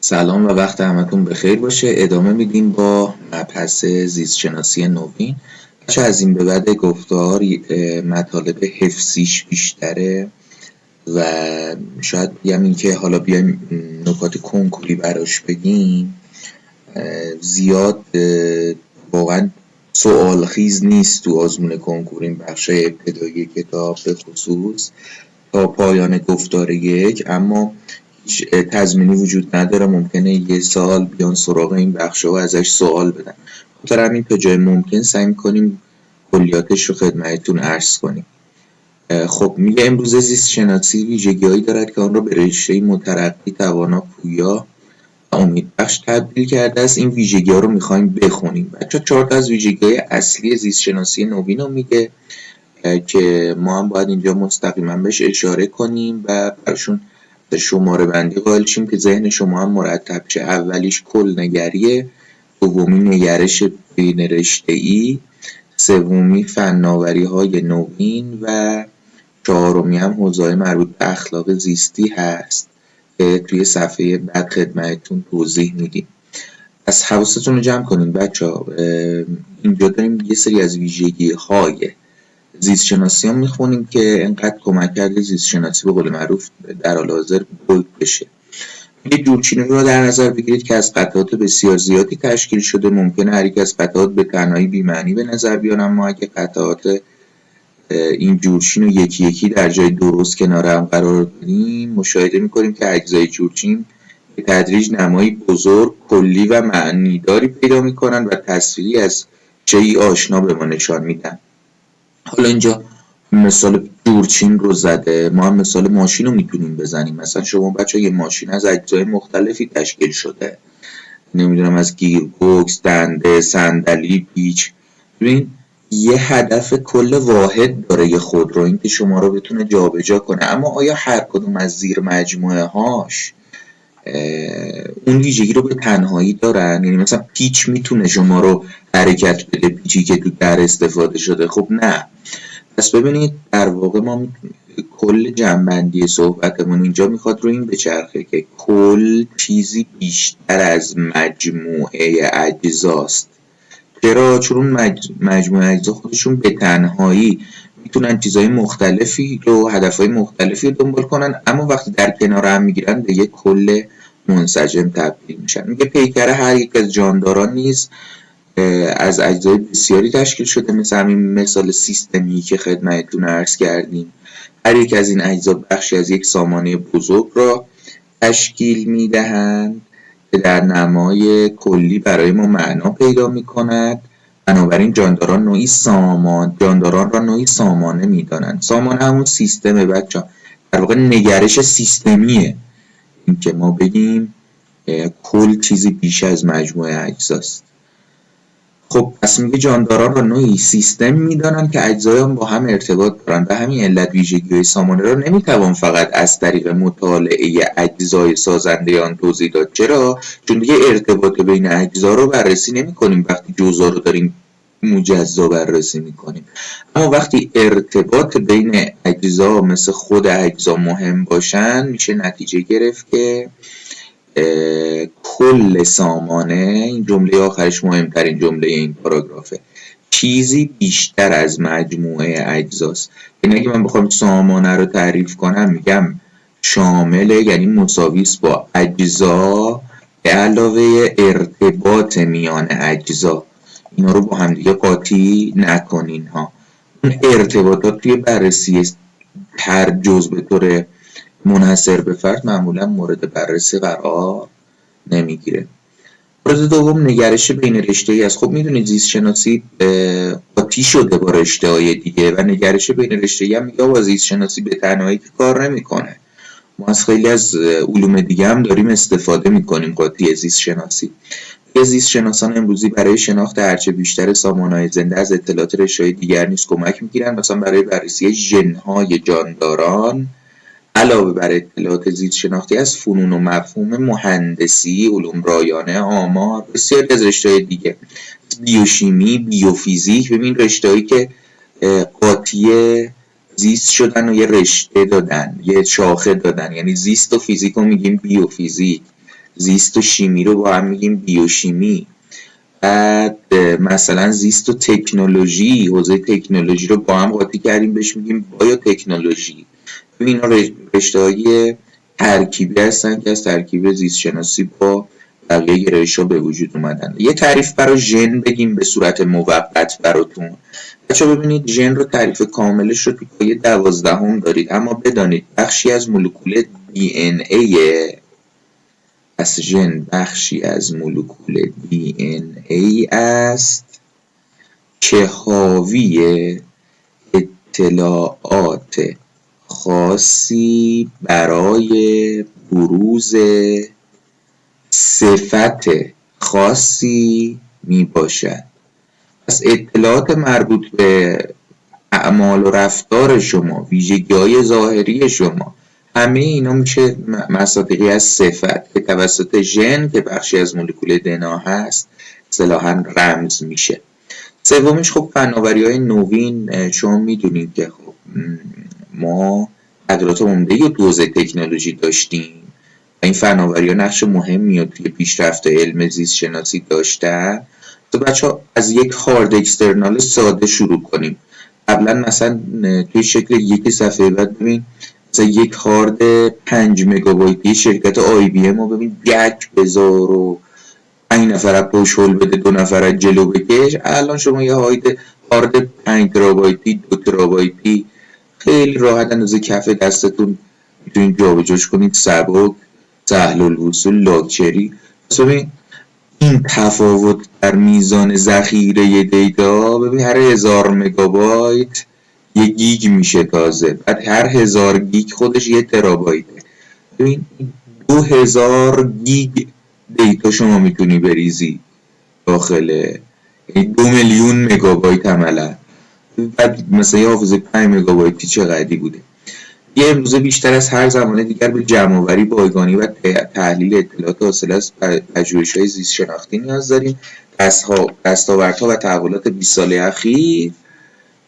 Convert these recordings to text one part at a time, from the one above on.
سلام و وقت همتون بخیر باشه. ادامه میدیم با مبحث زیستشناسی نوین. چه از این به بعد گفتار مطالب حفظیش بیشتره و شاید بگم این که حالا بیایم نکات کنکوری براش بگیم زیاد واقعا سوال خیز نیست تو آزمون کنکور این بخش ابتدایی کتاب به خصوص تا پایان گفتار یک، اما هیچ تضمینی وجود نداره، ممکنه یه سال بیان سراغ این بخشا و ازش سوال بدن. خاطر همین تا جای ممکن سعی می‌کنیم کلیاتش رو خدمتتون عرض کنیم. خب میگه امروزه زیست شناسی ویژگی‌هایی دارد که آن را به رشته مترقی، توانا، پویا و امیدبخش تبدیل کرده است. این ویژگی‌ها رو می‌خوایم بخونیم. بچه‌ها 4 تا از ویژگی‌های اصلی زیست شناسی نوین رو میگه که ما هم باید اینجا مستقیما بهش اشاره کنیم و براشون شماره بندی قائل شیم که ذهن شما هم مرتب شه. اولیش کل نگریه، دومی نگرش بین رشته‌ای، سومی فناوری های نوین و چهارمی هم حوزه‌های مربوط به اخلاق زیستی هست که توی صفحه بعد خدمتتون توضیح میدیم. پس حواستون رو جمع کنین بچه‌ها. اینجا داریم یه سری از ویژگی‌های زیستشناسی ها میخونیم که انقدر کمک کرده زیستشناسی به قول معروف در حال حاضر بولد بشه. یه جورچینی رو در نظر بگیرید که از قطعات بسیار زیادی تشکیل شده. ممکنه هر یک از قطعات به تنهایی بی‌معنی به نظر بیان، اما اگه قطعات این جورچین رو یکی یکی در جای درست کنار هم قرار بدیم مشاهده میکنیم که اجزای جورچین به تدریج نمایی بزرگ، کلی و معنیداری پیدا میکنن و تصویری از چیزی آشنا به ما نشان میدن. حالا اینجا مثال جورچین رو زده، ما هم مثال ماشین رو میتونیم بزنیم. مثلا شما بچه یه ماشین از اجزای مختلفی تشکیل شده، نمیدونم از گیربکس، دنده، صندلی، پیچ. ببین یه هدف کل واحد داره یه خودرو، این که شما رو بتونه جابجا کنه، اما آیا هر کدوم از زیر مجموعه هاش اون ویژگی رو به تنهایی دارن؟ یعنی مثلا پیچ میتونه شما رو حرکت بده، پیچی که تو در استفاده شده؟ خب نه. پس ببینید در واقع ما کل جنبندی صحبتمون اینجا میخواد رو این بچرخه که کل چیزی بیشتر از مجموعه اجزاست. چرا؟ چون اون مجموعه اجزا خودشون به تنهایی میتونن چیزهای مختلفی رو، هدفهای مختلفی رو دنبال کنن، اما وقتی در کنار هم میگیرن به یک کل منسجم تبدیل میشن. میگه پیکر هر یک از جانداران نیز از اجزای بسیاری تشکیل شده، مثل همین مثال سیستمی که خدمتتون عرض کردیم. هر یک از این اجزا بخشی از یک سامانه بزرگ را تشکیل میدهند که در نمای کلی برای ما معنا پیدا میکند. بنابراین جانداران را نوعی سامانه میدانند. سامانه همون سیستمه بچه‌ها، در واقع نگرش سیستمیه، این که ما بگیم کل چیزی بیش از مجموعه اجزاست. خب پس میگه جانداران را نوعی سیستم میدانن که اجزای آن با هم ارتباط دارن. به همین علت ویژگی‌های سامانه را نمیتوان فقط از طریق مطالعه اجزای سازنده آن توضیح داد. چرا؟ چون دیگه ارتباط بین اجزا رو بررسی نمی‌کنیم وقتی جزء رو داریم مجزا بررسی می‌کنیم، اما وقتی ارتباط بین اجزا مثل خود اجزا مهم باشن میشه نتیجه گرفت که کل سامانه، این جمله آخرش مهمترین جمله این پاراگرافه، چیزی بیشتر از مجموعه اجزاست. یعنی اگه من بخوام سامانه رو تعریف کنم میگم شامل، یعنی مساوی است با اجزا به علاوه ارتباط میان اجزا. اینا رو با هم دیگه قاطی نکنین ها. اون ارتباطات توی بررسی هر جزء به طور منحصر به فرد معمولا مورد بررسی قرار نمیگیره. مورد دوم نگرش بین رشته‌ای است. خب میدونید زیست شناسی قاطی شده با رشته‌های دیگه و نگرش بین رشته‌ای هم میگه با زیست شناسی به تنهایی که کار نمیکنه. ما از خیلی از علوم دیگه هم داریم استفاده میکنیم قاطی زیست شناسی. زیست شناسان امروزی برای شناخت هرچه بیشتر سامانه‌های زنده از اطلاعات رشته‌های دیگر نیز کمک میگیرن. مثلا برای بررسی ژن‌های جانداران علاوه بر اطلاعات زیست شناختی از فنون و مفهوم مهندسی، علوم رایانه، آمار، بسیاری از رشته‌های دیگه، بیوشیمی، بیوفیزیک. ببین رشته‌هایی که قاطی زیست شدن و یه رشته دادن، یه شاخه دادن، یعنی زیست و فیزیک رو میگیم بیوفیزیک، زیست و شیمی رو با هم میگیم بیوشیمی. بعد مثلا زیست و تکنولوژی، حوزه تکنولوژی رو با هم قاطی کردیم بهش میگیم بایوتکنولوژی. اینا رشته‌های ترکیبی هستن که از ترکیب زیست شناسی با بقیه گرایش‌ها به وجود اومدن. یه تعریف برای ژن بگیم به صورت موقت براتون. بچه‌ها ببینید ژن رو تعریف کاملش رو تو پایه 12 دارید، اما بدانید بخشی از مولکول DNA، پس ژن بخشی از مولکول DNA است که حاوی اطلاعات خاصی برای بروز صفت خاصی می باشد. پس اطلاعات مربوط به اعمال و رفتار شما، ویژگی‌های ظاهری شما، همه اینا میشه مصادیقی از صفت که توسط ژن که بخشی از مولکول DNA هست اصطلاحاً رمز میشه. سومش خب فناوری‌های نوین. شما میدونید که خب ما تغییرات عمده‌ای تو حوزه تکنولوژی داشتیم و این فناوری‌ها نقش مهمی رو توی پیشرفت علم زیست شناسی داشتن. تو بچه‌ها از یک هارد اکسترنال ساده شروع کنیم. قبلا مثلا توی شکل یک صفحه بعد ببین مثلا یک هارد 5 مگابایتی شرکت IBM رو ببین یک بذار و 5 نفر پشت هل بده 2 نفر جلو بکش. الان شما یه هارد 5 ترابایتی 2 ترابایتی خیلی راحت اندازه کف دستتون میتونید جابجاش کنید، سبک، سهل الوصول، لاکچری. ببین این تفاوت در میزان ذخیره دیتا، ببین هر 1000 مگابایت 1 گیگ میشه تازه، بعد هر 1000 گیگ خودش 1 ترابایته. ببین 2000 گیگ دیتا شما میتونی بریزی داخل، یعنی 2 میلیون مگابایت عملا. بعد مثلا یه حافظه 5 مگابایتی چقدری بوده. یه امروزه بیشتر از هر زمان دیگر به جمع‌آوری بایگانی و تحلیل اطلاعات حاصل از پژوهش‌های زیست شناختی نیاز داریم. دستاوردها و تحولات 20 ساله اخیر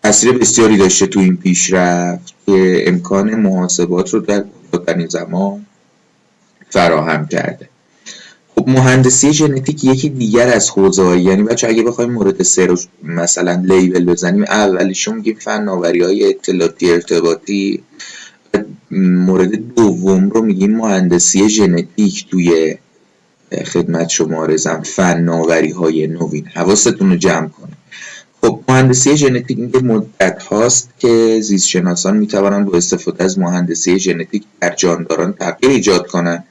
تاثیر بسیاری داشته تو این پیشرفت که امکان محاسبات رو در کوتاه‌ترین زمان فراهم کرده. خب مهندسی ژنتیک یکی دیگر از حوزه‌های، یعنی بچه اگه بخوایم مورد 3 رو مثلا لیبل بزنیم، اولیشو میگیم فناوری‌های اطلاعاتی ارتباطی، مورد دوم رو میگیم مهندسی ژنتیک توی خدمت شما عرضم فناوری‌های نوین. حواستون رو جمع کنید. خب مهندسی ژنتیک این مدت هاست که زیست شناسان میتوانند با استفاده از مهندسی ژنتیک در جانداران تغییر ایجاد کنند.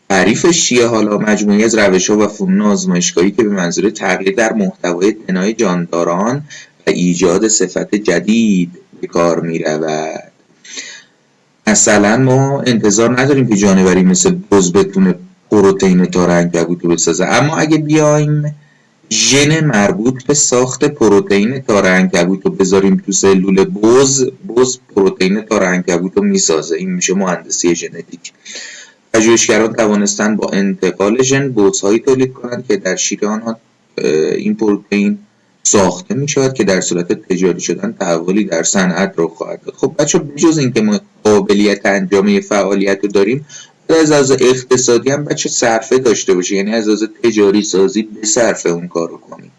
تعریفش چیه؟ حالا مجموعی از روش‌ها و فنون آزمایشگاهی که به منظور تغییر در محتوای DNA جانداران و ایجاد صفت جدید به کار می‌رود. مثلا ما انتظار نداریم که جانوری مثل بز بتونه پروتئین تار عنکبوت رو بسازه، اما اگه بیایم ژن مربوط به ساخت پروتئین تار عنکبوت رو بذاریم تو سلول بز پروتئین تار عنکبوت رو میسازه. این میشه مهندسی ژنتیک. پژوهشگران توانستند با انتقال ژن بزهایی تولید کنند که در شیر آنها این پروتئین ساخته می شود که در صورت تجاری شدن تحولی در صنعت رخ خواهد داد. خب بچه بجز اینکه ما قابلیت انجام فعالیت رو داریم، از لحاظ اقتصادی هم بچه صرفه داشته باشه، یعنی از لحاظ تجاری سازی به صرفه اون کار رو کنیم.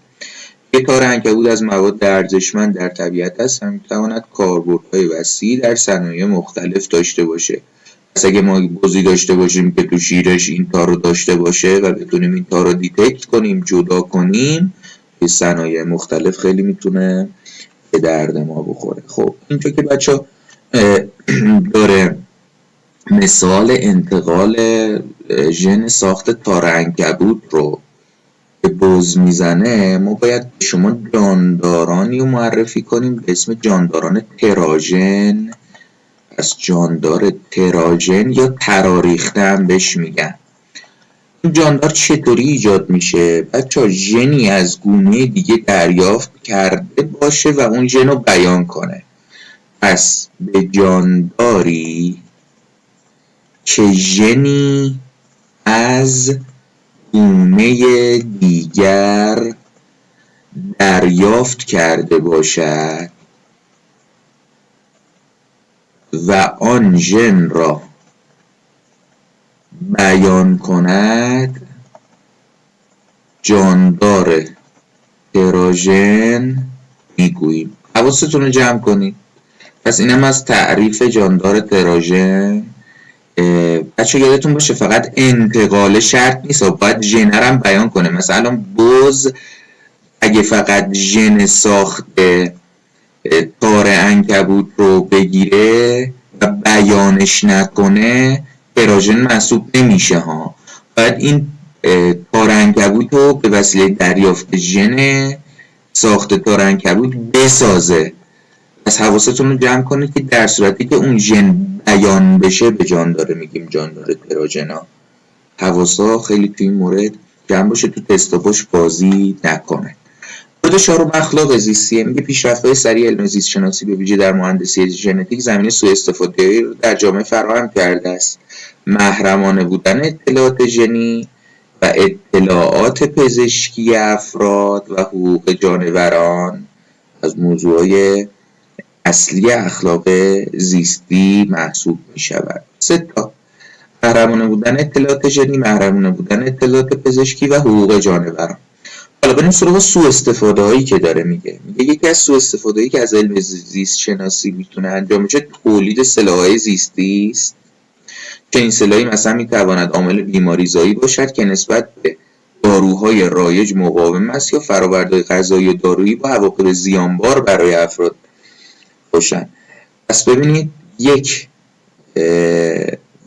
یک تار عنکبوت از مواد ارزشمند در طبیعت است و میتواند کاربردهای وسیعی در صنایع مختلف داشته باشه. پس اگه ما بزی داشته باشیم که تو شیرش این تار رو داشته باشه و بتونیم این تار رو دیتکت کنیم، جدا کنیم، به صنایع مختلف خیلی میتونه به درد ما بخوره. خب اینجا که بچه داره مثال انتقال ژن ساخت تار عنکبوت رو به بز میزنه، ما باید به شما جاندارانی رو معرفی کنیم به اسم جانداران تراژن. از جاندار تراژن یا تراریخته هم بهش میگن. این جاندار چطوری ایجاد میشه؟ بچه ژنی از گونه دیگه دریافت کرده باشه و اون ژن رو بیان کنه. پس به جانداری که ژنی از گونه دیگر دریافت کرده باشد و آن ژن را بیان کند جاندار تراژن میگوییم. حواستون رو جمع کنید. پس اینم از تعریف جاندار تراژن. بچه یادتون باشه فقط انتقال شرط نیست، باید ژنر هم بیان کنه. مثلا بز اگه فقط ژن ساخته تار عنکبوت رو بگیره و بیانش نکنه تراژن محسوب نمیشه ها. باید این تار عنکبوت رو به وسیله دریافت ژن ساخت تار عنکبوت بسازه. پس حواستون رو جمع کنید که در صورتی که اون ژن بیان بشه به جاندار میگیم جاندار تراژنا. حواسا خیلی توی این مورد جمع باشه، تو تستا باش بازی نکنه. مورد 4 اخلاق زیستیه. میگه پیشرفت‌های سریع علم زیست شناسی به ویژه در مهندسی ژنتیک زمینه سوء استفاده رو در جامعه فراهم کرده است. محرمانه بودن اطلاعات ژنی و اطلاعات پزشکی افراد و حقوق جانوران از موضوعهای اصلی اخلاق زیستی محسوب می شود. 3 محرمانه بودن اطلاعات ژنی، محرمانه بودن اطلاعات پزشکی و حقوق جانوران. حالا بریم سراغ سوء استفاده هایی که داره میگه یکی از سوء استفاده هایی که از علم زیست شناسی میتونه انجام بشه تولید سلاح‌های زیستی است که این سلاحی مثلا میتواند عامل بیماریزایی باشد که نسبت به داروهای رایج مقاوم است یا فرآوردهای غذایی و دارویی با عواقب زیانبار برای افراد باشند. پس ببینید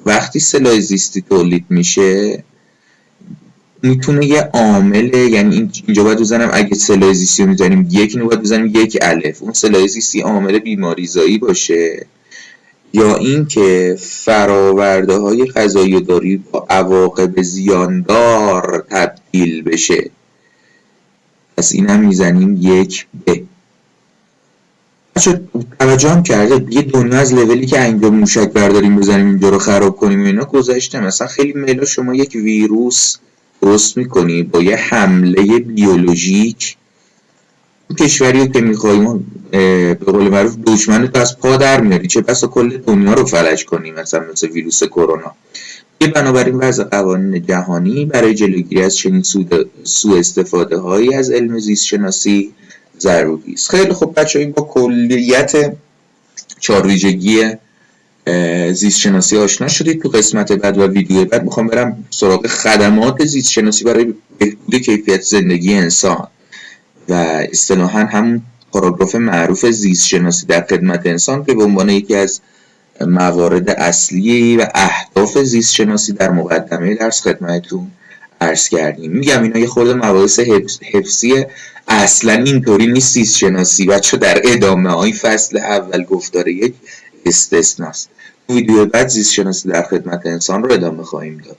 وقتی سلاح زیستی تولید میشه میتونه یه عامل، یعنی اینجا باید بزنم اگه سلاح زیستی رو میزنیم اینو باید بزنیم 1 الف، اون سلاح زیستی عامل بیماریزایی باشه یا اینکه فرآورده های غذایی و دارویی با عواقب زیاندار تبدیل بشه. پس اینم میزنیم 1 ب. توجه هم کرده یه دنیا از لولی که اینجا موشک برداریم بزنیم اینجا رو خراب کنیم و اینا گذشته. مثلا خیلی میلا شما یک ویروس درست میکنی با یه حمله بیولوژیک کشوری که میخوایی به قول معروف دشمنت از پا در میاری، چه بسا کل دنیا رو فلج کنی، مثلا مثل ویروس کرونا. بنابراین وضع قوانین جهانی برای جلوگیری از چنین سوء استفاده هایی از علم زیست شناسی ضروری است. خیلی خوب بچه‌ها، با کلیت 4 ویژگی زیست شناسی آشنا شدید. تو قسمت بعد و ویدیو بعد میخوام برم سراغ خدمات زیست شناسی برای بهبود کیفیت زندگی انسان و اصطلاحاً همون پاراگراف معروف زیست شناسی در خدمت انسان که به عنوان یکی از موارد اصلی و اهداف زیست شناسی در مقدمه درس خدمتتون عرض کردیم. میگم اینا یه خورده مباحث حفظی، اصلا اینطوری نیست زیست شناسی بچه. در ادامه های فصل اول گفتار 1 استثناست. ویدیو بعد زیست شناسی در خدمت انسان رو ادامه خواهیم داد.